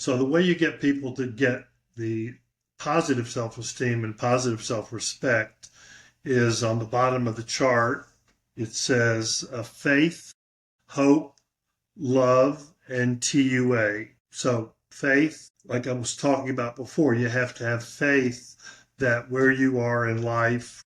So the way you get people to get the positive self-esteem and positive self-respect is on the bottom of the chart. It says faith, hope, love, and TUA. So faith, like I was talking about before, you have to have faith that where you are in life,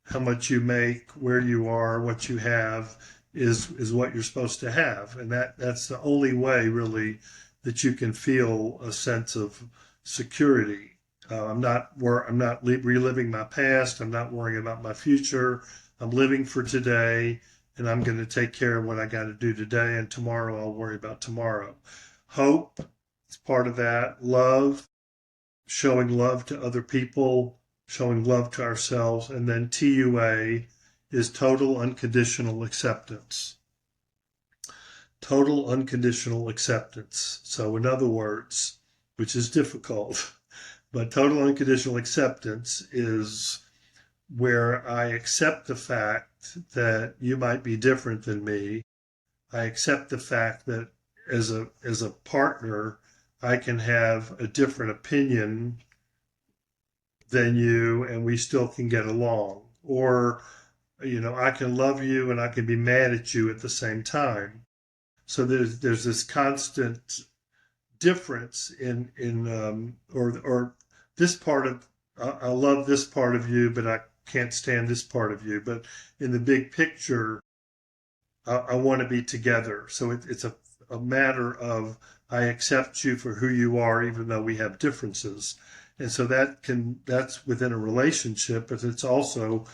how much you make, where you are, what you have is what you're supposed to have. And that's the only way really that you can feel a sense of security. I'm not reliving my past. I'm not worrying about my future. I'm living for today, and I'm going to take care of what I got to do today. And tomorrow, I'll worry about tomorrow. Hope is part of that. Love, showing love to other people, showing love to ourselves, and then TUA is total unconditional acceptance. Total unconditional acceptance. So, in other words, which is difficult. But total unconditional acceptance is where I accept the fact that you might be different than me. I accept the fact that as a partner, I can have a different opinion than you and we still can get along. Or, I can love you and I can be mad at you at the same time. So there's this constant difference or this part of I love this part of you, but I can't stand this part of you. But in the big picture, I want to be together. So it's a matter of I accept you for who you are, even though we have differences. And so that's within a relationship, but it's also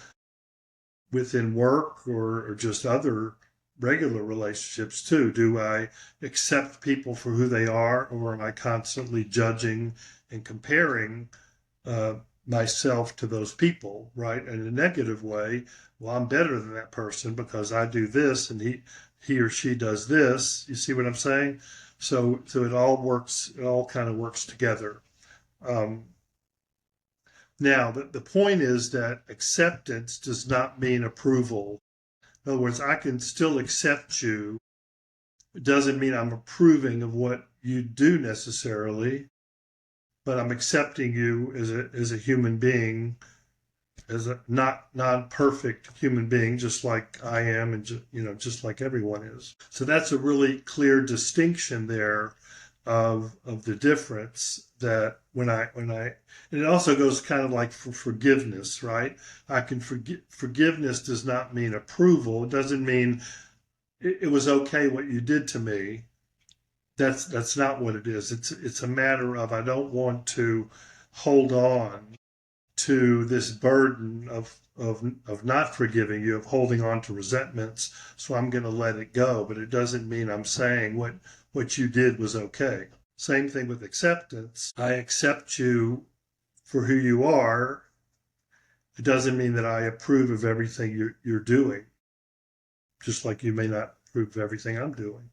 within work or just other regular relationships too. Do I accept people for who they are, or am I constantly judging and comparing myself to those people, right? In a negative way. Well, I'm better than that person because I do this and he or she does this. You see what I'm saying? So it all works. It all kind of works together. Um, Now, the point is that acceptance does not mean approval. In other words, I can still accept you. It doesn't mean I'm approving of what you do necessarily, but I'm accepting you as a human being, as a not non-perfect human being, just like I am, and just like everyone is. So that's a really clear distinction there of the difference that when I and it also goes kind of like for forgiveness, right? I can forgive. Forgiveness does not mean approval. It doesn't mean it was okay what you did to me. That's not what it is. It's a matter of I don't want to hold on to this burden of not forgiving you, of holding on to resentments. So I'm going to let it go. But it doesn't mean I'm saying what you did was okay. Same thing with acceptance. I accept you for who you are. It doesn't mean that I approve of everything you're doing, just like you may not approve of everything I'm doing.